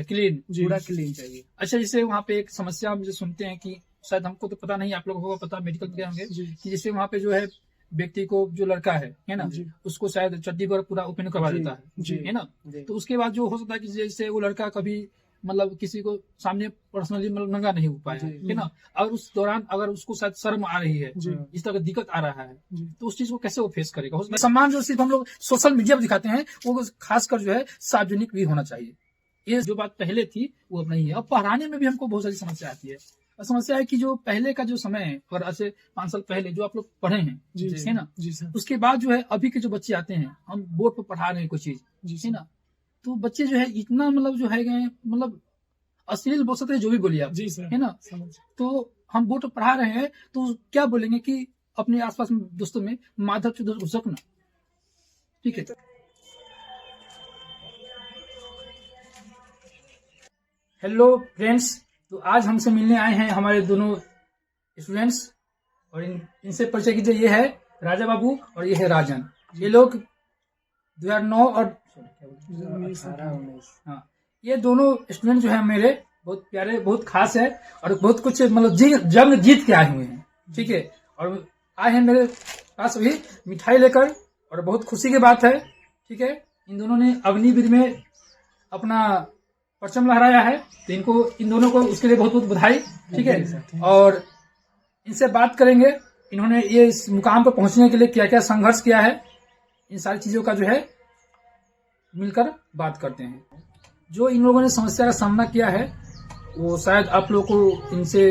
Clean, पूरा clean चाहिए। अच्छा जैसे वहाँ पे एक समस्या हम जो सुनते हैं कि शायद हमको तो पता नहीं, आप लोगों को पता, मेडिकल में गए होंगे कि जैसे वहाँ पे जो है व्यक्ति को जो लड़का है ना, उसको शायद चड्डी पर पूरा ओपन करवा देता है ना, तो उसके बाद जो हो सकता है कि जैसे वो लड़का कभी मतलब किसी को सामने पर्सनली मतलब नंगा नहीं हो पाया है ना, और उस दौरान अगर उसको शायद शर्म आ रही है, इस तरह का दिक्कत आ रहा है, तो उस चीज को कैसे वो फेस करेगा? उसमें सम्मान जो सिर्फ हम लोग सोशल मीडिया पर दिखाते हैं वो खासकर जो है सार्वजनिक भी होना चाहिए। ये जो बात पहले थी वो अब नहीं है। अब पढ़ाने में भी हमको बहुत सारी समस्या आती है। समस्या है कि जो पहले का जो समय है, अगर ऐसे 5 साल पहले जो आप लोग पढ़े हैं, है ना, जी सर। उसके बाद जो है अभी के जो बच्चे आते हैं, हम बोर्ड पर पढ़ा रहे हैं कोई चीज, है ना, तो बच्चे जो है इतना मतलब जो है गए मतलब अश्लील बोल सकते हैं, जो भी बोलिए आप, जी सर, है ना, तो हम बोर्ड पर पढ़ा रहे हैं तो क्या बोलेंगे कि अपने आसपास में दोस्तों में माधव चौधरी घुसक ना, ठीक है। हेलो फ्रेंड्स, तो आज हमसे मिलने आए हैं हमारे दोनों स्टूडेंट्स, और इनसे परिचय कीजिए। ये है राजा बाबू और ये है राजन। ये लोग 2009 और 18-19 हाँ, ये दोनों स्टूडेंट जो है मेरे बहुत प्यारे, बहुत खास है, और बहुत कुछ मतलब जंग जीत के आए हुए हैं, ठीक है, और आए हैं मेरे पास भी मिठाई लेकर, और बहुत खुशी की बात है, ठीक है। इन दोनों ने अग्निवीर में अपना परचम लहराया है, तो इनको, इन दोनों को उसके लिए बहुत बहुत बधाई, ठीक है। और इनसे बात करेंगे, इन्होंने ये इस मुकाम पर पहुंचने के लिए क्या क्या संघर्ष किया है, इन सारी चीजों का जो है मिलकर बात करते हैं। जो इन लोगों ने समस्या का सामना किया है वो शायद आप लोगों को इनसे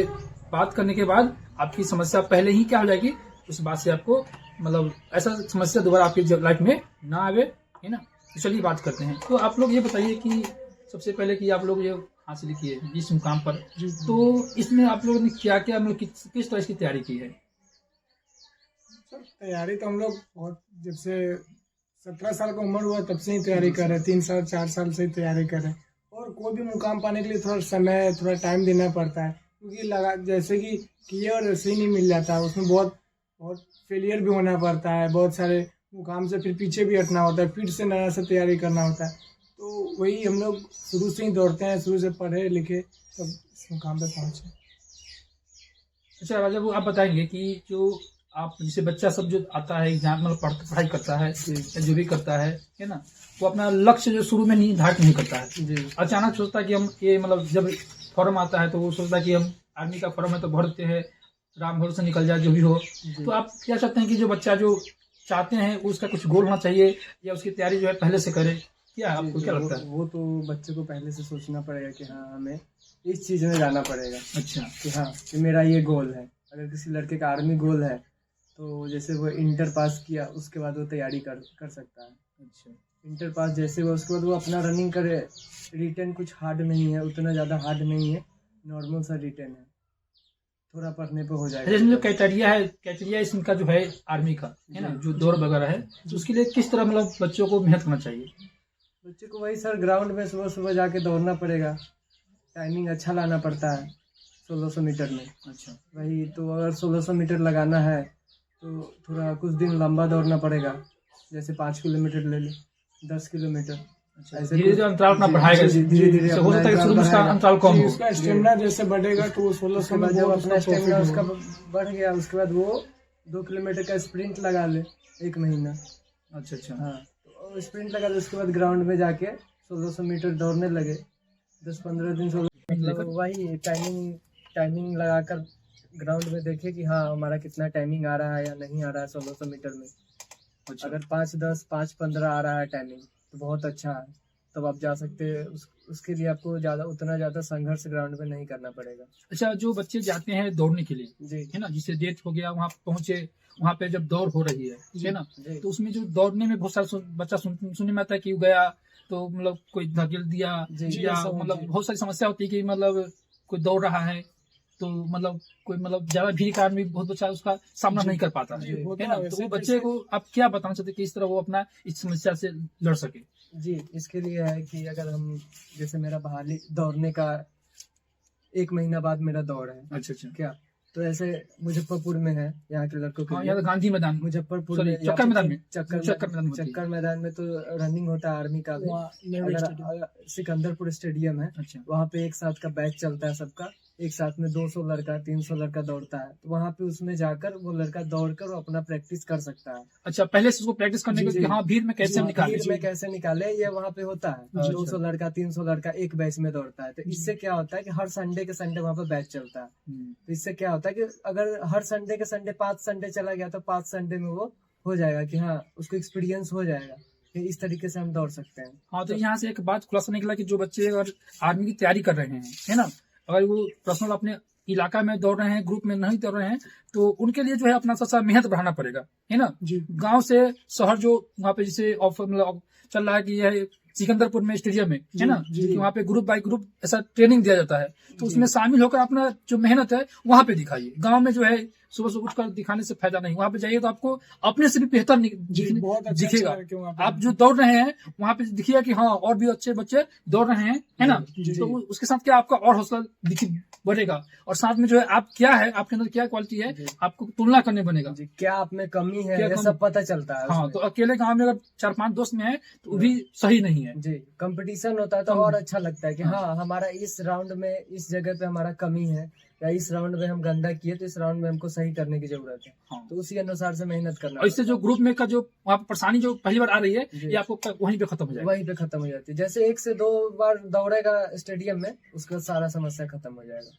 बात करने के बाद आपकी समस्या पहले ही क्या हो जाएगी, उस बात से आपको मतलब ऐसा समस्या दोबारा आपकी लाइफ में ना आवे, है ना। तो चलिए बात करते हैं। तो आप लोग ये बताइए कि सबसे पहले कि आप लोग ये हासिल किए इस मुकाम पर, तो इसमें आप लोगों ने क्या क्या मतलब किस तरह की तैयारी की है? सर तैयारी तो हम लोग बहुत, जब से 17 साल का उम्र हुआ तब से ही तैयारी कर रहे हैं। 3 साल 4 साल से ही तैयारी कर रहे हैं, और कोई भी मुकाम पाने के लिए थोड़ा समय, थोड़ा टाइम देना पड़ता है, क्योंकि लगा जैसे कि किए और ऐसे ही नहीं मिल जाता है। उसमें बहुत बहुत फेलियर भी होना पड़ता है, बहुत सारे मुकाम से फिर पीछे भी हटना होता है, फिर से नया से तैयारी करना होता है। तो वही हम लोग शुरू से ही दौड़ते हैं, शुरू से पढ़े लिखे तब इस मुकाम पे पहुंचे। अच्छा राजा, वो आप बताएंगे कि जो आप जैसे बच्चा सब जो आता है एग्जाम मतलब पढ़ाई करता है या जो भी करता है ना, वो अपना लक्ष्य जो शुरू में निर्धारित नहीं करता है, अचानक सोचता है कि हम ये मतलब जब फॉर्म आता है तो वो सोचता है कि हम आर्मी का फॉर्म है तो भर देते हैं, राम भरोसे निकल जाए जो भी हो। तो आप क्या चाहते हैं कि जो बच्चा जो चाहते हैं उसका कुछ गोल होना चाहिए, या उसकी तैयारी जो है पहले से करे, क्या आपको क्या लगता है? वो तो बच्चे को पहले से सोचना पड़ेगा कि हाँ हमें इस चीज में जाना पड़ेगा। अच्छा, कि हाँ कि मेरा ये गोल है। अगर किसी लड़के का आर्मी गोल है तो जैसे वो इंटर पास किया उसके बाद वो तैयारी कर सकता है। अच्छा, इंटर पास जैसे हुआ उसके बाद वो अपना रनिंग करे। रिटर्न कुछ हार्ड नहीं है, उतना ज़्यादा हार्ड नहीं है, नॉर्मल सा रिटर्न है, थोड़ा पढ़ने पे हो जाएगा। जो क्राइटेरिया इसका जो है आर्मी का, है ना, जो दौड़ वगैरह है, तो उसके लिए किस तरह मतलब बच्चों को मेहनत करना चाहिए? बच्चे को वही सर ग्राउंड में सुबह सुबह जाके दौड़ना पड़ेगा, टाइमिंग अच्छा लाना पड़ता है 1600 मीटर में। अच्छा, वही तो अगर 1600 मीटर लगाना है तो थोड़ा कुछ दिन लंबा दौड़ना पड़ेगा, जैसे 5 किलोमीटर ले ले, 10 किलोमीटर। ऐसे धीरे धीरे अंतराल अपना बढ़ाएगा, धीरे धीरे हो सकता है कि शुरू में उसका अंतराल कम हो। उसका स्टेमिना जैसे बढ़ेगा तो वो 1600 में जब अपना स्टेमिना उसका बढ़ गया उसके बाद वो 2 किलोमीटर का स्प्रिंट लगा ले 1 महीना। अच्छा अच्छा, हाँ तो स्प्रिंट लगा ले, उसके बाद ग्राउंड में जाके 1600 मीटर दौड़ने लगे 10-15 दिन। 16 मतलब वही टाइमिंग लगाकर ग्राउंड में देखे कि हाँ हमारा कितना टाइमिंग आ रहा है या नहीं आ रहा है 1600 मीटर में। अच्छा, अगर 5-10 5-15 आ रहा है टाइमिंग तो बहुत अच्छा है, तब आप जा सकते हैं। उसके लिए आपको उतना ज़्यादा संघर्ष ग्राउंड में नहीं करना पड़ेगा। अच्छा, जो बच्चे जाते हैं दौड़ने के लिए, जी, है ना, जिसे डेट हो गया वहाँ पहुंचे, वहाँ पे जब दौड़ हो रही है ना, तो उसमें जो दौड़ने में बहुत सारा बच्चा सुनने में आता है कि गया तो मतलब कोई धकेल दिया, या मतलब बहुत सारी समस्या होती है कि मतलब कोई दौड़ रहा है तो मतलब कोई मतलब ज्यादा भीड़ के कारण भी बहुत बच्चा उसका सामना नहीं कर पाता है ना, तो वो बच्चे को आप क्या बताना चाहते हैं कि इस तरह वो अपना इस समस्या से लड़ सके? जी इसके लिए है कि अगर हम जैसे मेरा बहाली दौड़ने का 1 महीना बाद मेरा दौड़ है। अच्छा अच्छा, क्या तो ऐसे मुजफ्फरपुर में है यहाँ के लड़कों के हाँ, लिए। यहाँ तो गांधी मैदान में, मुजफ्फरपुर सॉरी, में चक्कर मैदान में, चक्कर चक्कर मैदान में होती है। चक्कर मैदान में तो रनिंग होता है आर्मी का भी। वहाँ नेहरू अगर स्टेडियम। सिकंदरपुर स्टेडियम है, अच्छा, वहाँ पे एक साथ का बैच चलता है सबका, एक साथ में 200 लड़का 300 लड़का दौड़ता है, तो वहाँ पे उसमें जाकर वो लड़का दौड़कर अपना प्रैक्टिस कर सकता है। अच्छा, पहले से उसको प्रैक्टिस करने जी, के जी। कि हाँ भीड़ में कैसे हाँ, निकाले। भीड़ में कैसे निकाले ये वहाँ पे होता है। अच्छा। 200 लड़का 300 लड़का एक बैच में दौड़ता है, तो इससे क्या होता है कि हर संडे के संडे वहाँ पे बैच चलता है। तो इससे क्या होता है कि अगर हर संडे के संडे 5 संडे चला गया तो 5 संडे में वो हो जाएगा कि हाँ उसको एक्सपीरियंस हो जाएगा कि इस तरीके से हम दौड़ सकते हैं। हाँ, तो यहाँ से एक बात खुलासा निकला कि जो बच्चे अगर आर्मी की तैयारी कर रहे हैं, है ना, अगर वो पर्सनल अपने इलाका में दौड़ रहे हैं, ग्रुप में नहीं दौड़ रहे हैं, तो उनके लिए जो है अपना सा मेहनत बढ़ाना पड़ेगा, है ना। जी गांव से शहर जो वहाँ पे जैसे ऑफर मतलब चल रहा है कि यह सिकंदरपुर में स्टेडियम है ना, जी। कि वहाँ पे ग्रुप बाय ग्रुप ऐसा ट्रेनिंग दिया जाता है, तो उसमें शामिल होकर अपना जो मेहनत है वहाँ पे दिखाइए। गांव में जो है सुबह सुबह उठकर दिखाने से फायदा नहीं, वहाँ पे जाइए तो आपको अपने से भी बेहतर बहुत अच्छा दिखेगा। लड़के वहाँ पे। आप जो दौड़ रहे हैं वहाँ पे दिखिएगा कि हाँ और भी अच्छे बच्चे दौड़ रहे हैं, है ना, जी। तो उसके साथ क्या आपका और हौसला बढ़ेगा, और साथ में जो है आप क्या है, आपके अंदर क्या क्वालिटी है, आपको तुलना करने बनेगा। जी, क्या आप में कमी है क्या ये कमी- सब पता चलता है हाँ, उसमें। तो अकेले गांव में अगर 4-5 दोस्त में है तो वो भी सही नहीं है। जी, कंपटीशन होता है तो और अच्छा लगता है कि हाँ हमारा इस राउंड में इस जगह पे हमारा कमी है, या इस राउंड में हम गंदा किए तो इस राउंड में हमको सही करने की जरूरत है, हाँ। तो उसी अनुसार से मेहनत करना और इससे जो ग्रुप में का जो वहाँ पे परेशानी जो पहली बार आ रही है, जी। ये आपको वहीं पे खत्म हो जाएगा। वहीं पे खत्म हो जाती है। जैसे 1 से 2 बार दौड़ेगा स्टेडियम में उसका सारा समस्या खत्म हो जाएगा।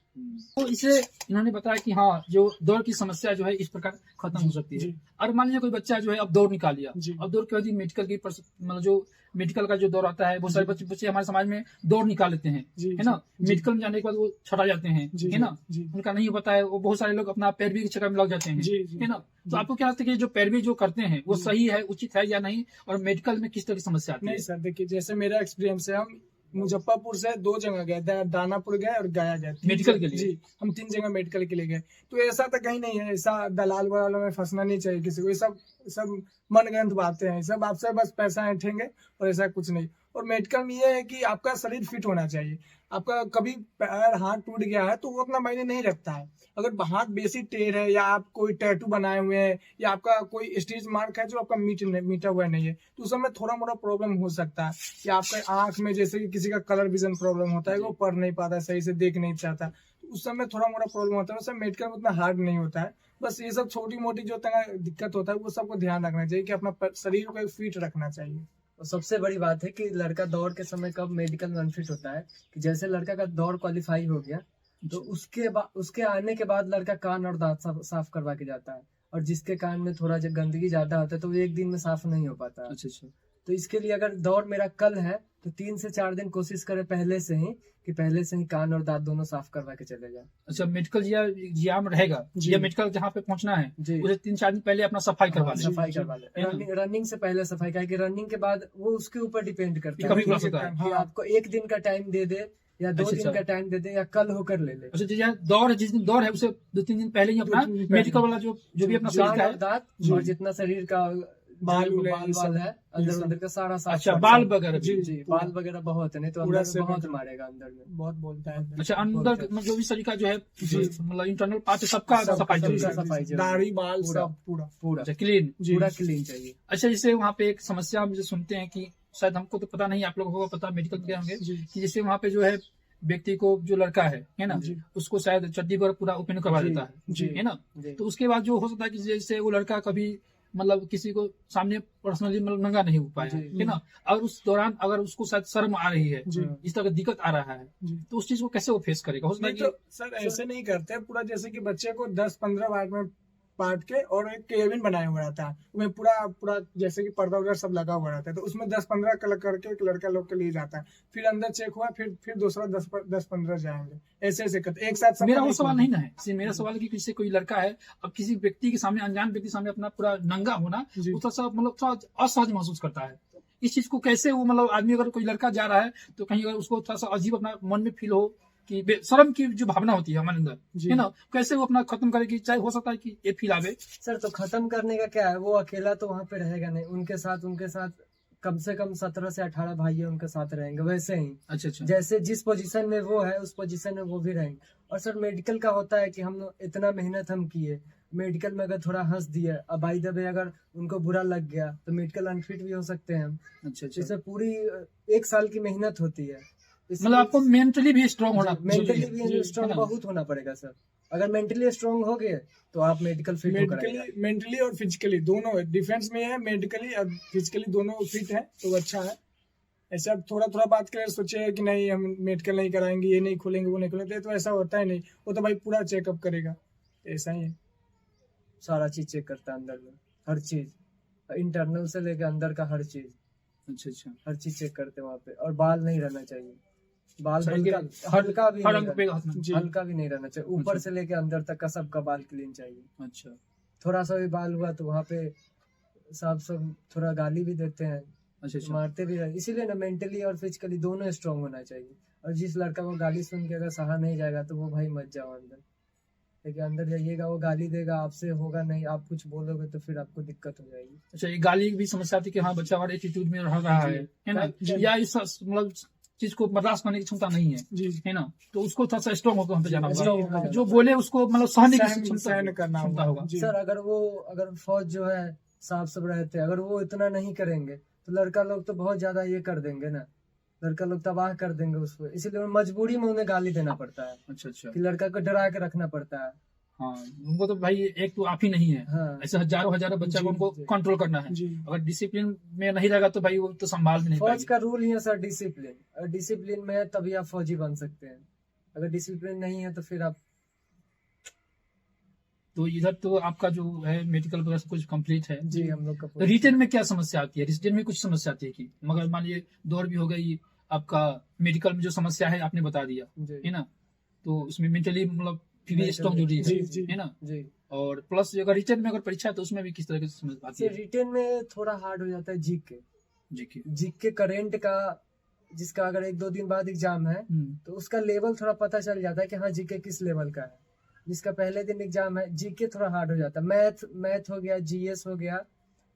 तो इसे इन्होंने बताया कि हाँ जो दौड़ की समस्या जो है इस प्रकार खत्म हो सकती है। जी। और मान लीजिए कोई बच्चा जो है अब दौड़ निकाल लिया, जी। अब दौड़ के बाद मेडिकल की मतलब जो मेडिकल का जो दौर आता है, बहुत सारे बच्चे हमारे समाज में दौड़ निकाल लेते हैं, जी, है ना, जी। मेडिकल में जाने के बाद वो छटा जाते हैं, जी, है ना, जी। उनका नहीं पता है, वो बहुत सारे लोग अपना पैरवी के चक्कर में लग जाते हैं, जी, जी। है ना। तो आपको क्या लगता है कि जो पैरवी जो करते हैं वो सही है, उचित है या नहीं, और मेडिकल में किस तरह की समस्या आती है? नहीं सर, देखिए जैसे मेरा एक्सपीरियंस है, हम मुजफ्फरपुर से 2 जगह गए, दानापुर गए और गया गए। 3 मेडिकल के लिए? जी, हम 3 जगह मेडिकल के लिए गए। तो ऐसा तो कहीं नहीं है, ऐसा दलाल वलालों में फंसना नहीं चाहिए किसी को। ये सब मनगढ़ंत बातें हैं, सब आपसे बस पैसा ऐंठेंगे और ऐसा कुछ नहीं। और मेडिकल में ये है कि आपका शरीर फिट होना चाहिए। आपका कभी पैर हाथ टूट गया है तो वो उतना मायने नहीं रखता है। अगर हाथ बेसी टेढ़ है, या आप कोई टैटू बनाए हुए हैं, या आपका कोई स्टिच मार्क है जो आपका मीटा हुआ नहीं है, तो उस समय थोड़ा मोड़ा प्रॉब्लम हो सकता है। या आपके आंख में जैसे कि किसी का कलर विजन प्रॉब्लम होता है, वो पढ़ नहीं पाता है, सही से देख नहीं चाहता, तो उस समय थोड़ा मोड़ा प्रॉब्लम होता है। उसमें मेडिकल में उतना हार्ड नहीं होता है। बस ये सब छोटी मोटी जो दिक्कत होता है वो सबको ध्यान रखना चाहिए कि अपना शरीर को फिट रखना चाहिए। और सबसे बड़ी बात है कि लड़का दौड़ के समय कब मेडिकल में अनफिट होता है कि जैसे लड़का का दौड़ क्वालिफाई हो गया तो उसके आने के बाद लड़का कान और दांत साफ करवा के जाता है, और जिसके कान में थोड़ा जो गंदगी ज्यादा होता है तो वो 1 दिन में साफ नहीं हो पाता है। अच्छा। तो इसके लिए अगर दौड़ मेरा कल है तो 3 से 4 दिन कोशिश करे पहले से ही कान और दांत दोनों साफ करवा के चले जाए। अच्छा, मेडिकल जिया में रहेगा, जी। या मेडिकल जहाँ पे पहुंचना है जी। उसे 3-4 दिन पहले अपना सफाई करवा ले। सफाई करवा ले। रनिंग से पहले सफाई का, कि रनिंग के बाद वो उसके ऊपर डिपेंड करता कभी है भी हो सकता है। कि आपको 1 दिन का टाइम दे दे या 2 दिन का टाइम दे दे या कल होकर ले ले। अच्छा, जिस दिन दौड़ है उसे 2-3 दिन पहले ही अपना 2-3 दिन पहले। मेडिकल वाला जो भी अपना शरीर कान का और है, दांत और जितना शरीर का बाल बाल ये सब- है अंदर अंदर का सारा साफ अच्छा करता बाल है। वगैरह जी, भी। जी, बाल वगैरह बहुत है, नहीं तो पूरा अंदर से बहुत मतलब- मारेगा अंदर में। बहुत बोलता है। अच्छा, अंदर जो भी शरीर का जो है मतलब इंटरनल पार्ट है सबका सफाई जरूरी है। सफाई जरूरी है। दाढ़ी बाल पूरा। सब पूरा। पूरा अच्छा, क्लीन। जी। पूरा क्लीन चाहिए। अच्छा, जैसे वहाँ पे एक समस्या हम जो सुनते हैं कि शायद हमको तो पता नहीं, आप लोगों को पता, मेडिकल के होंगे, जी। कि जैसे वहाँ पे जो है व्यक्ति को जो लड़का है ना, जी। उसको शायद चड्डी वगैरह पूरा ओपन करवा जी, देता है, जी। है ना। जी। तो उसके बाद जो हो सकता है कि जैसे वो लड़का कभी मतलब किसी को सामने पर्सनली मतलब नंगा नहीं हो पाया, जी। है ना, और उस दौरान अगर उसको शायद शर्म आ रही है, जी। इस तरह की दिक्कत आ रहा है, जी। तो उस चीज को कैसे वो फेस करेगा? हो सकता है नहीं तो कि सर ऐसे नहीं करते पूरा, जैसे कि बच्चे को 10-15 बार में पार्ट के और एक केबिन बनाया हुआ रहता है, उसमें पूरा जैसे कि पर्दा वगैरह सब लगा हुआ रहता है, तो उसमें 10-15 कलर करके एक लड़का लोग के लिए जाता है, फिर अंदर चेक हुआ, फिर दूसरा 10-15 जाएंगे, ऐसे करते एक साथ। मेरा वो सवाल नहीं ना है, मेरा सवाल है कि किसी कोई लड़का है, अब किसी व्यक्ति के सामने, अनजान व्यक्ति के सामने अपना पूरा नंगा होना, जी। वो थोड़ा मतलब थोड़ा असहज महसूस करता है। इस चीज को कैसे वो मतलब आदमी, अगर कोई लड़का जा रहा है तो कहीं अगर उसको थोड़ा सा अजीब अपना मन में फील हो कि शर्म की जो भावना होती है हमारे अंदर, जी। है ना, कैसे वो अपना खत्म करेगी? चाहे हो सकता है कि ये फील आवे। सर तो खत्म करने का क्या है, वो अकेला तो वहाँ पे रहेगा नहीं, उनके साथ कम से कम 17 से 18 भाई उनके साथ रहेंगे, वैसे ही अच्छा अच्छा। जैसे जिस पोजीशन में वो है उस पोजीशन में वो भी रहेंगे। और सर मेडिकल का होता है कि हम इतना मेहनत हम किए, मेडिकल में अगर थोड़ा हंस दिया, अब बाई द वे अगर उनको बुरा लग गया तो मेडिकल अनफिट भी हो सकते हैं हम। अच्छा अच्छा। इसमें पूरी 1 साल की मेहनत होती है। मतलब आपको मेंटली भी स्ट्रांग होना, मेंटली जी, भी स्ट्रांग बहुत होना पड़ेगा सर। अगर मेंटली स्ट्रांग हो गए तो आप मेडिकल फिट होकर आएगा। मेंटली और फिजिकली दोनों है, डिफेंस में है, मेडिकली और फिजिकली दोनों फिट है तो अच्छा है। ऐसे आप थोड़ा थोड़ा बात करें, सोचे कि नहीं हम मेडिकल नहीं कराएंगे, ये नहीं खोलेंगे, वो नहीं खोलेंगे, तो ऐसा होता ही नहीं। वो तो भाई पूरा चेकअप करेगा, ऐसा ही है। सारा चीज चेक करता है अंदर में, हर चीज, इंटरनल से लेकर अंदर का हर चीज, अच्छा अच्छा। हर चीज चेक करते हैं वहाँ पे। और बाल नहीं रहना चाहिए, बाल सही हल्का है। हल्का भी हर नहीं अंग पे रहना, हाथ में। जी। हल्का भी नहीं रहना चाहिए। ऊपर अच्छा। से लेके अंदर तक का सबका बाल क्लीन चाहिए। अच्छा थोड़ा सा भी बाल हुआ तो वहाँ पे साहब सब थोड़ा गाली भी देते हैं, अच्छा अच्छा। मारते भी रहे। इसीलिए ना मेंटली और फिजिकली दोनों स्ट्रांग होना चाहिए। और जिस लड़का को गाली सुन के अगर सहा नहीं जाएगा तो वो भाई मत जाओ अंदर, लेकिन अंदर जाइएगा वो गाली देगा, आपसे होगा नहीं, आप कुछ बोलोगे तो फिर आपको दिक्कत हो जाएगी। अच्छा, ये गाली की भी समस्या आती है कि हाँ बच्चा और एटीट्यूड में रह रहा है ना, जी। या इस मतलब चीज को बर्दाश्त करने की क्षमता नहीं है, जी, है ना, तो उसको थोड़ा सा स्ट्रांग होकर हम पे जाना strong होगा, होकर जो जाना बोले उसको मतलब सहने की सहन क्षमता करना क्षमता होगा। जी। सर अगर फौज जो है साफ सब रहते, अगर वो इतना नहीं करेंगे तो लड़का लोग तो बहुत ज्यादा ये कर देंगे ना, लड़का लोग तबाह कर देंगे उसको। इसीलिए मजबूरी में उन्हें गाली देना पड़ता है अच्छा अच्छा। कि लड़का को डरा के रखना पड़ता है। हाँ, उनको तो भाई एक तो आप ही नहीं है, हाँ ऐसे हजारों हजारों बच्चा जी, को उनको जी। कंट्रोल करना है। जी, अगर डिसिप्लिन में नहीं रहेगा तो भाई वो तो संभाल भी नहीं फौज पाएगी। का रूल ही है सर डिसिप्लिन, और डिसिप्लिन में है तभी आप फौजी बन सकते हैं। अगर डिसिप्लिन नहीं है तो फिर आप तो इधर तो आपका जो है मेडिकल वगैरह सब कुछ कंप्लीट है। जी हम लोग का रिटर्न में क्या समस्या आती है? रिटर्न में कुछ समस्या आती है कि मगर मान लीजिए दौड़ भी हो गई, आपका मेडिकल में जो समस्या है आपने बता दिया, जी है ना, तो उसमें मेंटली मतलब फिर भी Mentally, स्ट्रांग जरूरी जी, है, जी। है ना, जी। और प्लस अगर रिटर्न में अगर परीक्षा है तो उसमें भी किस तरह की समस्या आती सर है? रिटर्न में थोड़ा हार्ड हो जाता है जी की। जीके के करेंट का, जिसका अगर 1-2 दिन बाद एग्जाम है तो उसका लेवल थोड़ा पता चल जाता है कि हाँ जीके किस लेवल का है। जिसका पहले दिन एग्जाम है जीके थोड़ा हार्ड हो जाता है। मैथ हो गया, जीएस हो गया,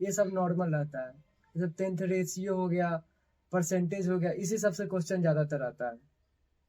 ये सब नॉर्मल रहता है। जैसे 10th रेशियो हो गया, परसेंटेज हो गया, इसी सबसे क्वेश्चन ज्यादातर आता है।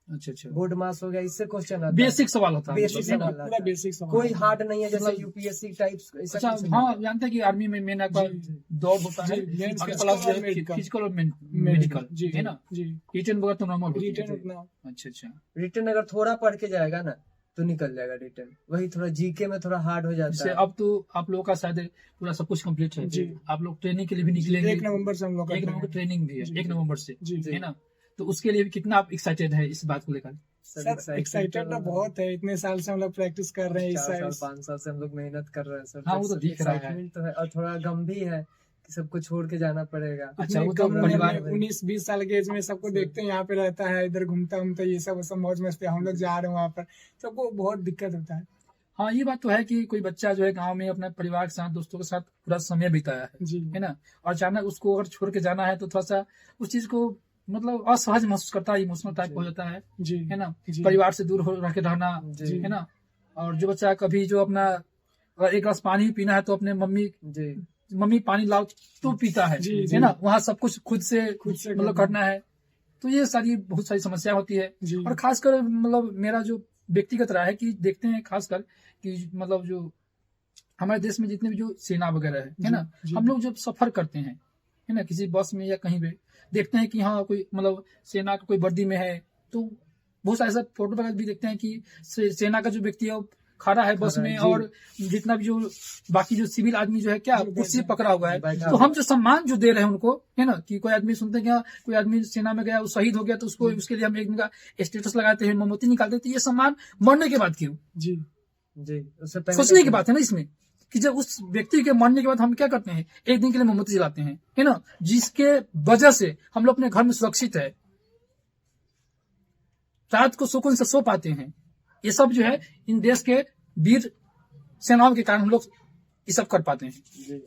अच्छा अच्छा, बोर्ड मास हो गया, इससे क्वेश्चन आता है। बेसिक सवाल होता है बेसिक मतलब, है ना? सवाल पूरा आता है। बेसिक सवाल कोई है। हार्ड नहीं है जैसे मतलब- यूपीएससी टाइप्स ऐसा अच्छा, कुछ नहीं हाँ है। जानते हैं कि आर्मी में मेन आपका जी, जी। दौड़ होता है, जी, मेन और physical प्लस और medical। फिजिकल और मेडिकल, जी, है ना, जी, रिटर्न वगैरह तो नॉर्मल होती है। रिटर्न उतना अच्छा अच्छा। रिटर्न अगर थोड़ा पढ़ के जाएगा ना तो निकल जाएगा रिटर्न। वही थोड़ा जीके में थोड़ा हार्ड हो जाता जैसे है। अब तो आप लोगों का शायद पूरा सब कुछ कंप्लीट है, जी। आप लोग ट्रेनिंग के लिए भी निकलेंगे, 1 नवंबर से हम लोग 1 नवंबर ट्रेनिंग भी है, जी, 1 नवंबर से, जी, है ना, तो उसके लिए भी कितना आप एक्साइटेड है इस बात को लेकर? सर एक्साइटेड तो बहुत है। इतने साल से हम लोग प्रैक्टिस कर रहे हैं। 4 साल 5 साल से हम लोग मेहनत कर रहे हैं सर। हाँ, वो तो दिख रहा है। एक्साइटमेंट तो है और थोड़ा गम भी है कि सबको छोड़ के जाना पड़ेगा। अच्छा, वो तो परिवार 19-20 साल के एज में सबको देखते हैं, यहाँ पे रहता है, इधर घूमता घूमता ये सब मौज मस्ती, हम लोग जा रहे हैं वहाँ पर, सबको बहुत दिक्कत होता है। हाँ, ये बात तो है कि कोई बच्चा जो है गांव में अपने परिवार के साथ, दोस्तों के साथ पूरा समय बिताया है जी, ना, और अचानक उसको अगर छोड़ के जाना है तो थोड़ा सा उस चीज को मतलब असहज महसूस करता है, इमोशनल टाइप हो जाता है जी, है ना, जी, परिवार से दूर हो रह के रहना, जी है ना, और जो बच्चा कभी जो अपना अगर एक गिलास पानी पीना है तो अपने मम्मी पानी लाओ तो पीता है, जी, जी। है ना, वहाँ सब कुछ खुद से करना। मतलब करना है, तो ये सारी बहुत सारी समस्या होती है। जी, और खासकर मतलब मेरा जो व्यक्तिगत राय है कि देखते हैं खासकर कि मतलब जो हमारे देश में जितने भी जो सेना वगैरह है ना, जी। हम लोग जब सफर करते हैं, है ना, किसी बस में या कहीं पे देखते हैं कि हाँ कोई मतलब सेना का कोई वर्दी में है, तो बहुत सारे ऐसा फोटो वगैरह भी देखते हैं कि सेना का जो व्यक्ति है वो खड़ा है बस में, जी। और जितना भी जो बाकी जो सिविल आदमी जो है क्या जी, कुर्सी पकड़ा हुआ है, बैठा तो हुआ हम जो सम्मान जो दे रहे हैं उनको, है ना, कि कोई आदमी सुनते हैं क्या कोई आदमी सेना में गया वो शहीद हो गया तो उसको उसके लिए हम एक दिन का स्टेटस लगाते हैं, मोमबत्ती निकालते हैं, तो ये सम्मान मरने के बाद क्यों? जी, जी उससे पहले सोचने की बात है ना इसमें, कि जब उस व्यक्ति के मरने के बाद हम क्या करते हैं, एक दिन के लिए मोमबत्ती जलाते हैं, है ना, जिसके वजह से हम लोग अपने घर में सुरक्षित है, रात को सुकून से सो पाते हैं। ये सब जो है इन देश के वीर सेनाओं के कारण हम लोग ये सब कर पाते हैं। जी,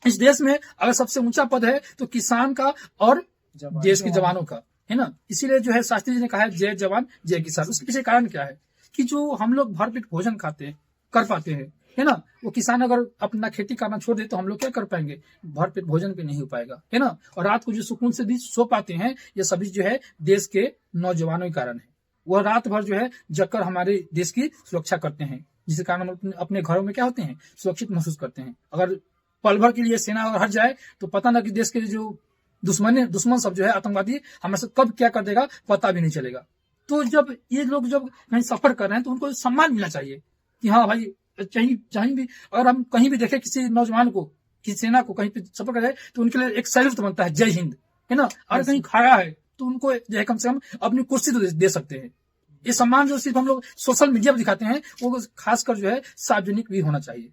इस देश में अगर सबसे ऊंचा पद है तो किसान का और जवान। देश के जवानों का, है ना, इसीलिए जो है शास्त्री जी ने कहा है जय जवान जय किसान। उसके पीछे कारण क्या है कि जो हम लोग भरपेट भोजन खाते हैं कर पाते हैं, है ना। वो किसान अगर अपना खेती करना छोड़ दे तो हम लोग क्या कर पाएंगे, भर पेट भोजन भी नहीं हो पाएगा, है ना। और रात को जो सुकून से भी सो पाते हैं, ये सभी जो है देश के नौजवानों के कारण है। वह रात भर जो है जगकर हमारे देश की सुरक्षा करते हैं, जिसके कारण हम अपने घरों में क्या होते हैं, सुरक्षित महसूस करते हैं। अगर पल भर के लिए सेना अगर हट जाए तो पता ना कि देश के जो दुश्मन सब जो है आतंकवादी हमें से कब क्या कर देगा पता भी नहीं चलेगा। तो जब ये लोग जब कहीं सफर कर रहे हैं तो उनको सम्मान मिलना चाहिए कि हाँ भाई, कहीं भी अगर हम कहीं भी देखें किसी नौजवान को, किसी सेना को कहीं पे सफर कर रहे हैं तो उनके लिए एक सैल्यूट बनता है, जय हिंद, है ना। अगर कहीं खड़ा है तो उनको जो है कम से कम अपनी कुर्सी तो दे सकते हैं। ये सम्मान जो सिर्फ हम लोग सोशल मीडिया पर दिखाते हैं वो खासकर जो है सार्वजनिक भी होना चाहिए।